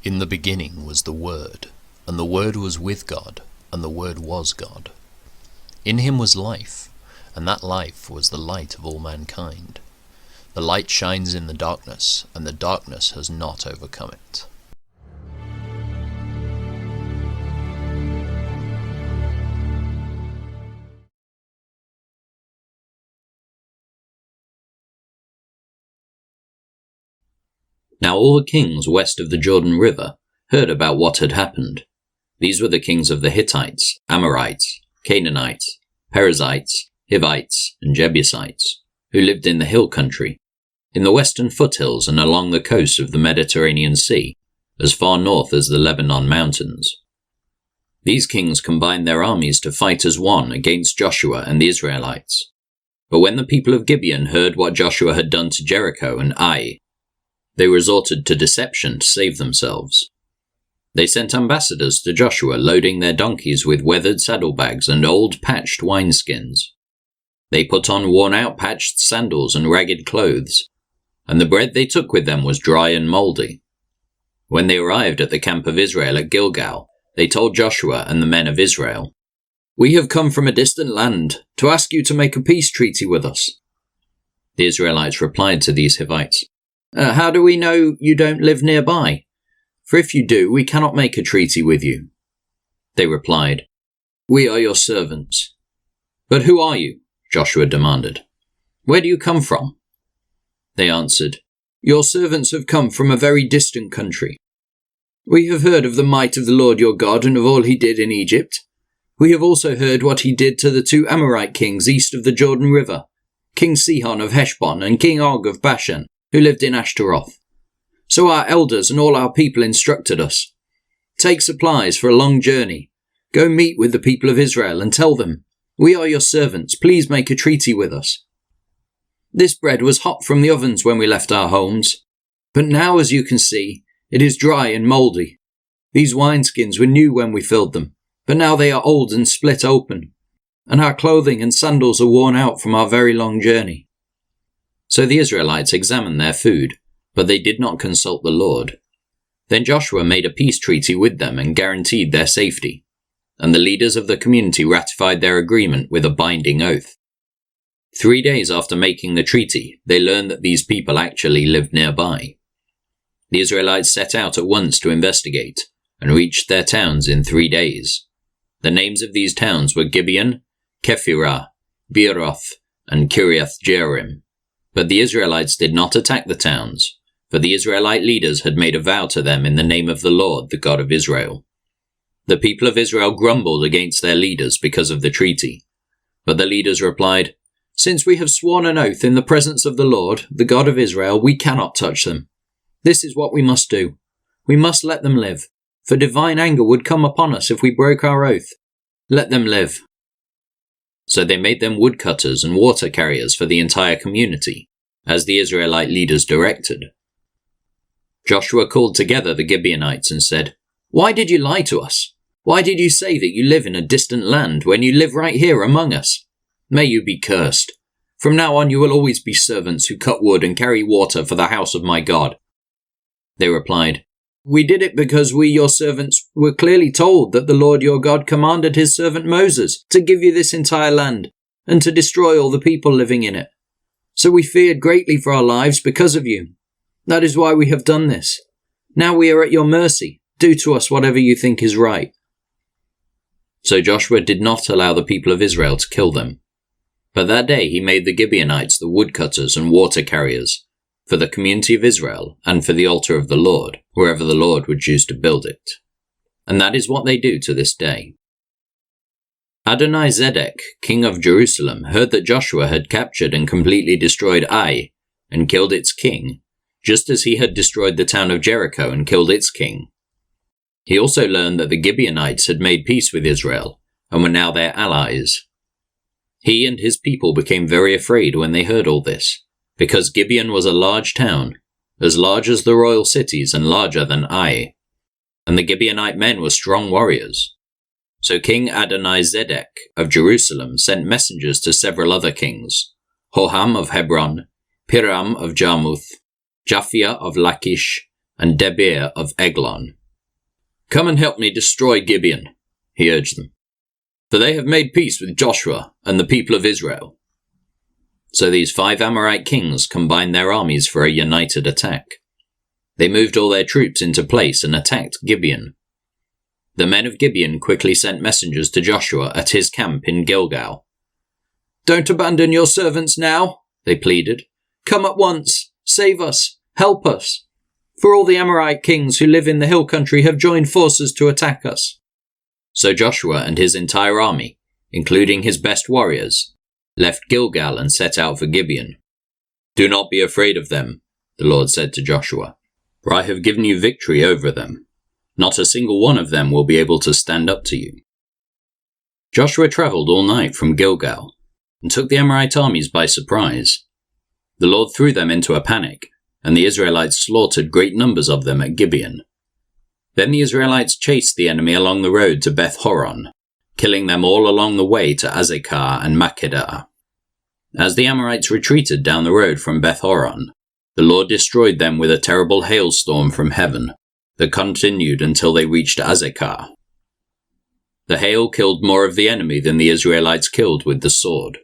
In the beginning was the Word, and the Word was with God, and the Word was God. In him was life, and that life was the light of all mankind. The light shines in the darkness, and the darkness has not overcome it. Now all the kings west of the Jordan River heard about what had happened. These were the kings of the Hittites, Amorites, Canaanites, Perizzites, Hivites, and Jebusites, who lived in the hill country, in the western foothills and along the coast of the Mediterranean Sea, as far north as the Lebanon mountains. These kings combined their armies to fight as one against Joshua and the Israelites. But when the people of Gibeon heard what Joshua had done to Jericho and Ai, they resorted to deception to save themselves. They sent ambassadors to Joshua loading their donkeys with weathered saddlebags and old patched wineskins. They put on worn-out patched sandals and ragged clothes, and the bread they took with them was dry and mouldy. When they arrived at the camp of Israel at Gilgal, they told Joshua and the men of Israel, "We have come from a distant land to ask you to make a peace treaty with us." The Israelites replied to these Hivites, "How do we know you don't live nearby? For if you do, we cannot make a treaty with you." They replied, "We are your servants." "But who are you?" Joshua demanded. "Where do you come from?" They answered, "Your servants have come from a very distant country. We have heard of the might of the Lord your God and of all he did in Egypt. We have also heard what he did to the 2 Amorite kings east of the Jordan River, King Sihon of Heshbon and King Og of Bashan, who lived in Ashtaroth. So our elders and all our people instructed us. Take supplies for a long journey. Go meet with the people of Israel and tell them, 'We are your servants, please make a treaty with us.' This bread was hot from the ovens when we left our homes, but now, as you can see, it is dry and mouldy. These wineskins were new when we filled them, but now they are old and split open, and our clothing and sandals are worn out from our very long journey." So the Israelites examined their food, but they did not consult the Lord. Then Joshua made a peace treaty with them and guaranteed their safety, and the leaders of the community ratified their agreement with a binding oath. 3 days after making the treaty, they learned that these people actually lived nearby. The Israelites set out at once to investigate, and reached their towns in 3 days. The names of these towns were Gibeon, Kephirah, Beeroth, and Kiriath Jearim. But the Israelites did not attack the towns, for the Israelite leaders had made a vow to them in the name of the Lord, the God of Israel. The people of Israel grumbled against their leaders because of the treaty. But the leaders replied, "Since we have sworn an oath in the presence of the Lord, the God of Israel, we cannot touch them. This is what we must do. We must let them live, for divine anger would come upon us if we broke our oath. Let them live." So they made them woodcutters and water carriers for the entire community, as the Israelite leaders directed. Joshua called together the Gibeonites and said, "Why did you lie to us? Why did you say that you live in a distant land when you live right here among us? May you be cursed. From now on you will always be servants who cut wood and carry water for the house of my God." They replied, "We did it because we, your servants, were clearly told that the Lord your God commanded his servant Moses to give you this entire land and to destroy all the people living in it. So we feared greatly for our lives because of you. That is why we have done this. Now we are at your mercy. Do to us whatever you think is right." So Joshua did not allow the people of Israel to kill them. But that day he made the Gibeonites the woodcutters and water carriers, for the community of Israel and for the altar of the Lord, wherever the Lord would choose to build it. And that is what they do to this day. Adoni-Zedek, king of Jerusalem, heard that Joshua had captured and completely destroyed Ai and killed its king, just as he had destroyed the town of Jericho and killed its king. He also learned that the Gibeonites had made peace with Israel and were now their allies. He and his people became very afraid when they heard all this, because Gibeon was a large town, as large as the royal cities and larger than Ai, and the Gibeonite men were strong warriors. So King Adoni-Zedek of Jerusalem sent messengers to several other kings, Hoham of Hebron, Piram of Jarmuth, Japhia of Lachish, and Debir of Eglon. "Come and help me destroy Gibeon," he urged them, "for they have made peace with Joshua and the people of Israel." So these 5 Amorite kings combined their armies for a united attack. They moved all their troops into place and attacked Gibeon. The men of Gibeon quickly sent messengers to Joshua at his camp in Gilgal. "Don't abandon your servants now," they pleaded. "Come at once, save us, help us. For all the Amorite kings who live in the hill country have joined forces to attack us." So Joshua and his entire army, including his best warriors, left Gilgal and set out for Gibeon. "Do not be afraid of them," the Lord said to Joshua, "for I have given you victory over them. Not a single one of them will be able to stand up to you." Joshua travelled all night from Gilgal and took the Amorite armies by surprise. The Lord threw them into a panic, and the Israelites slaughtered great numbers of them at Gibeon. Then the Israelites chased the enemy along the road to Beth-horon, killing them all along the way to Azekah and Makkedah. As the Amorites retreated down the road from Beth-horon, the Lord destroyed them with a terrible hailstorm from heaven that continued until they reached Azekah. The hail killed more of the enemy than the Israelites killed with the sword.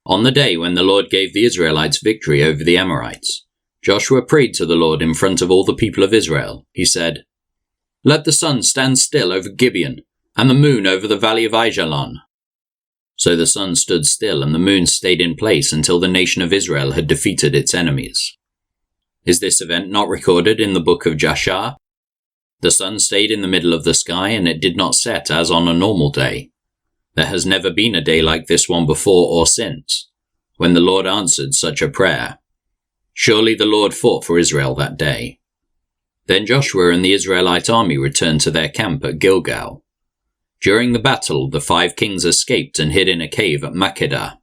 On the day when the Lord gave the Israelites victory over the Amorites, Joshua prayed to the Lord in front of all the people of Israel. He said, "Let the sun stand still over Gibeon, and the moon over the valley of Aijalon." So the sun stood still and the moon stayed in place until the nation of Israel had defeated its enemies. Is this event not recorded in the book of Jashar? The sun stayed in the middle of the sky and it did not set as on a normal day. There has never been a day like this one before or since, when the Lord answered such a prayer. Surely the Lord fought for Israel that day. Then Joshua and the Israelite army returned to their camp at Gilgal. During the battle, the 5 kings escaped and hid in a cave at Makkedah.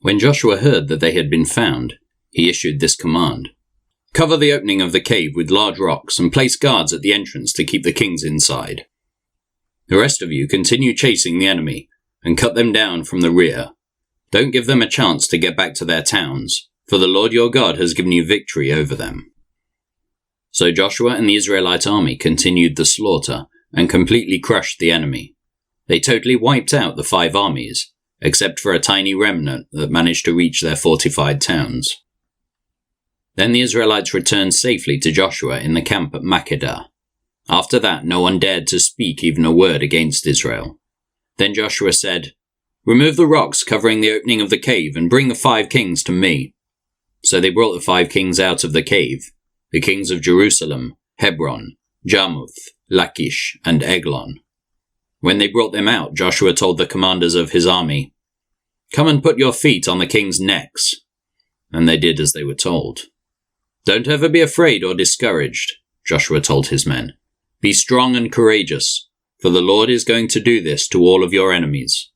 When Joshua heard that they had been found, he issued this command: "Cover the opening of the cave with large rocks and place guards at the entrance to keep the kings inside. The rest of you continue chasing the enemy and cut them down from the rear. Don't give them a chance to get back to their towns, for the Lord your God has given you victory over them." So Joshua and the Israelite army continued the slaughter and completely crushed the enemy. They totally wiped out the 5 armies, except for a tiny remnant that managed to reach their fortified towns. Then the Israelites returned safely to Joshua in the camp at Makkedah. After that, no one dared to speak even a word against Israel. Then Joshua said, "Remove the rocks covering the opening of the cave and bring the 5 kings to me." So they brought the 5 kings out of the cave, the kings of Jerusalem, Hebron, Jarmuth, Lachish, and Eglon. When they brought them out, Joshua told the commanders of his army, "Come and put your feet on the kings' necks." And they did as they were told. "Don't ever be afraid or discouraged," Joshua told his men. "Be strong and courageous, for the Lord is going to do this to all of your enemies."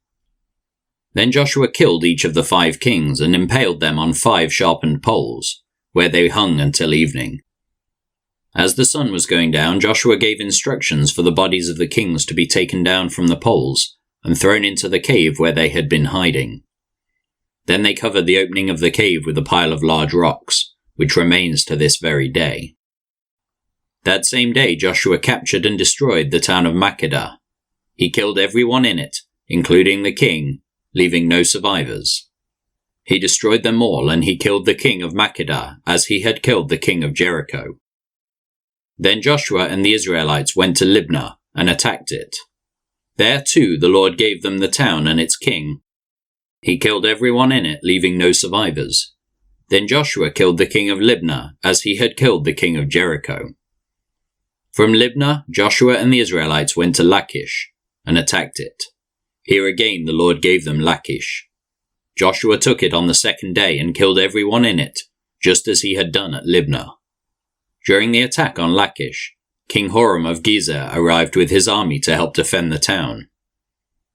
Then Joshua killed each of the 5 kings and impaled them on 5 sharpened poles, where they hung until evening. As the sun was going down, Joshua gave instructions for the bodies of the kings to be taken down from the poles and thrown into the cave where they had been hiding. Then they covered the opening of the cave with a pile of large rocks, which remains to this very day. That same day Joshua captured and destroyed the town of Makkedah. He killed everyone in it, including the king, leaving no survivors. He destroyed them all, and he killed the king of Makkedah as he had killed the king of Jericho. Then Joshua and the Israelites went to Libnah and attacked it. There too the Lord gave them the town and its king. He killed everyone in it, leaving no survivors. Then Joshua killed the king of Libnah as he had killed the king of Jericho. From Libnah, Joshua and the Israelites went to Lachish and attacked it. Here again the Lord gave them Lachish. Joshua took it on the 2nd day and killed everyone in it, just as he had done at Libnah. During the attack on Lachish, King Horam of Gezer arrived with his army to help defend the town.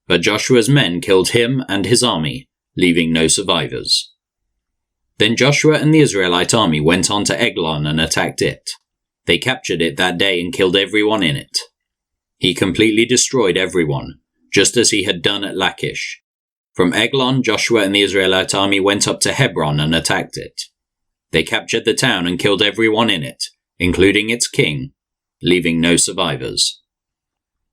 But Joshua's men killed him and his army, leaving no survivors. Then Joshua and the Israelite army went on to Eglon and attacked it. They captured it that day and killed everyone in it. He completely destroyed everyone, just as he had done at Lachish. From Eglon, Joshua and the Israelite army went up to Hebron and attacked it. They captured the town and killed everyone in it, including its king, leaving no survivors.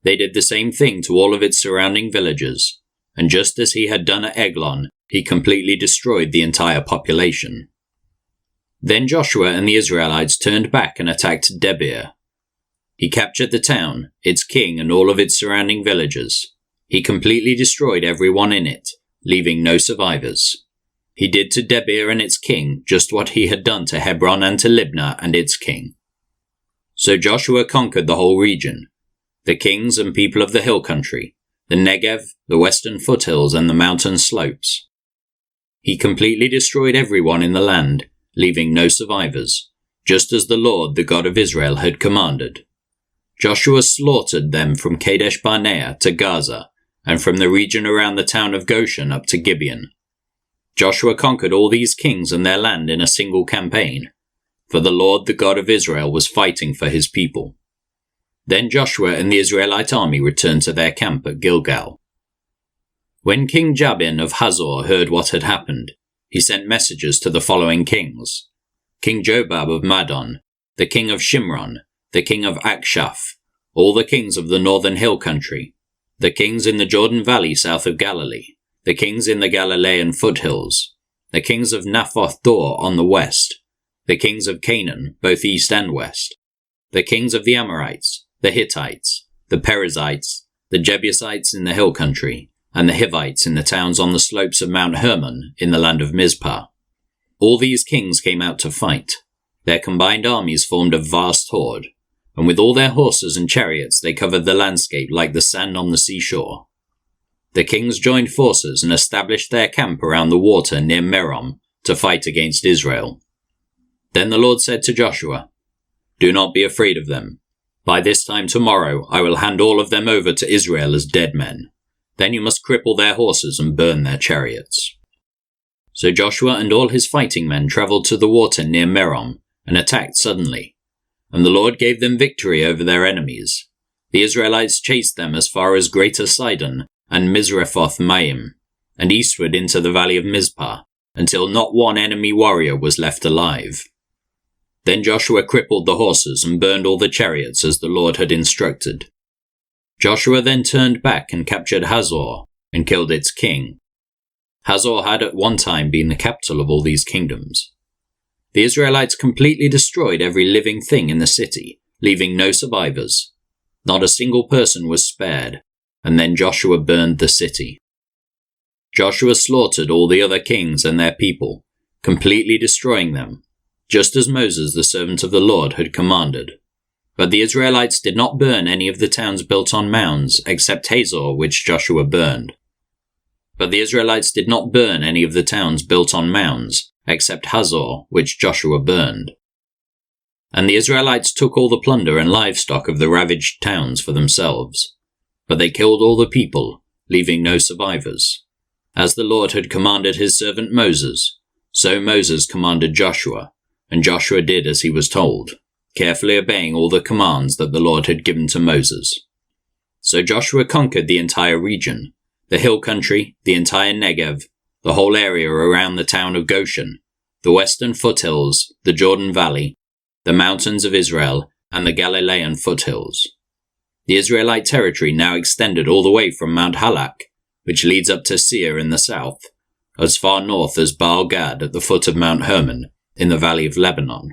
They did the same thing to all of its surrounding villages, and just as he had done at Eglon, he completely destroyed the entire population. Then Joshua and the Israelites turned back and attacked Gibeon. He captured the town, its king, and all of its surrounding villages. He completely destroyed everyone in it, leaving no survivors. He did to Gibeon and its king just what he had done to Hebron and to Libnah and its king. So Joshua conquered the whole region, the kings and people of the hill country, the Negev, the western foothills, and the mountain slopes. He completely destroyed everyone in the land, leaving no survivors, just as the Lord, the God of Israel, had commanded. Joshua slaughtered them from Kadesh Barnea to Gaza, and from the region around the town of Goshen up to Gibeon. Joshua conquered all these kings and their land in a single campaign, for the Lord, the God of Israel, was fighting for his people. Then Joshua and the Israelite army returned to their camp at Gilgal. When King Gibeon of Hazor heard what had happened, he sent messengers to the following kings: King Jobab of Madon, the king of Shimron, the king of Akshaph, all the kings of the northern hill country, the kings in the Jordan Valley south of Galilee, the kings in the Galilean foothills, the kings of Naphoth Dor on the west, the kings of Canaan, both east and west, the kings of the Amorites, the Hittites, the Perizzites, the Jebusites in the hill country, and the Hivites in the towns on the slopes of Mount Hermon in the land of Mizpah. All these kings came out to fight. Their combined armies formed a vast horde, and with all their horses and chariots they covered the landscape like the sand on the seashore. The kings joined forces and established their camp around the water near Merom to fight against Israel. Then the Lord said to Joshua, "Do not be afraid of them. By this time tomorrow I will hand all of them over to Israel as dead men. Then you must cripple their horses and burn their chariots." So Joshua and all his fighting men travelled to the water near Merom and attacked suddenly, and the Lord gave them victory over their enemies. The Israelites chased them as far as Greater Sidon and Misrephoth Maim, and eastward into the valley of Mizpah, until not one enemy warrior was left alive. Then Joshua crippled the horses and burned all the chariots as the Lord had instructed. Joshua then turned back and captured Hazor and killed its king. Hazor had at one time been the capital of all these kingdoms. The Israelites completely destroyed every living thing in the city, leaving no survivors. Not a single person was spared, and then Joshua burned the city. Joshua slaughtered all the other kings and their people, completely destroying them, just as Moses, the servant of the Lord, had commanded. But the Israelites did not burn any of the towns built on mounds, except Hazor, which Joshua burned. But the Israelites did not burn any of the towns built on mounds, except Hazor, which Joshua burned. And the Israelites took all the plunder and livestock of the ravaged towns for themselves. But they killed all the people, leaving no survivors. As the Lord had commanded his servant Moses, so Moses commanded Joshua, and Joshua did as he was told, carefully obeying all the commands that the Lord had given to Moses. So Joshua conquered the entire region, the hill country, the entire Negev, the whole area around the town of Goshen, the western foothills, the Jordan Valley, the mountains of Israel, and the Galilean foothills. The Israelite territory now extended all the way from Mount Halak, which leads up to Seir in the south, as far north as Baal Gad at the foot of Mount Hermon, in the valley of Lebanon.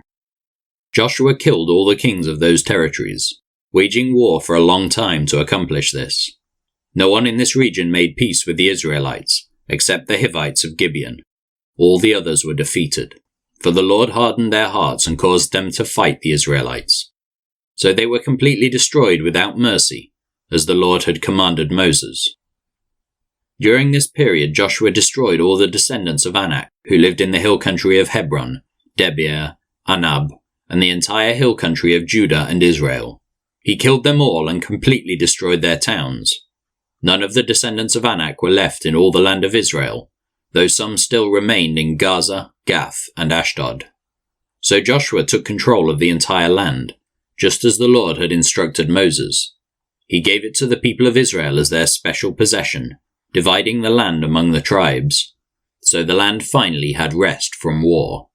Joshua killed all the kings of those territories, waging war for a long time to accomplish this. No one in this region made peace with the Israelites, except the Hivites of Gibeon. All the others were defeated, for the Lord hardened their hearts and caused them to fight the Israelites. So they were completely destroyed without mercy, as the Lord had commanded Moses. During this period Joshua destroyed all the descendants of Anak, who lived in the hill country of Hebron, Debir, Anab, and the entire hill country of Judah and Israel. He killed them all and completely destroyed their towns. None of the descendants of Anak were left in all the land of Israel, though some still remained in Gaza, Gath, and Ashdod. So Joshua took control of the entire land, just as the Lord had instructed Moses. He gave it to the people of Israel as their special possession, dividing the land among the tribes. So the land finally had rest from war.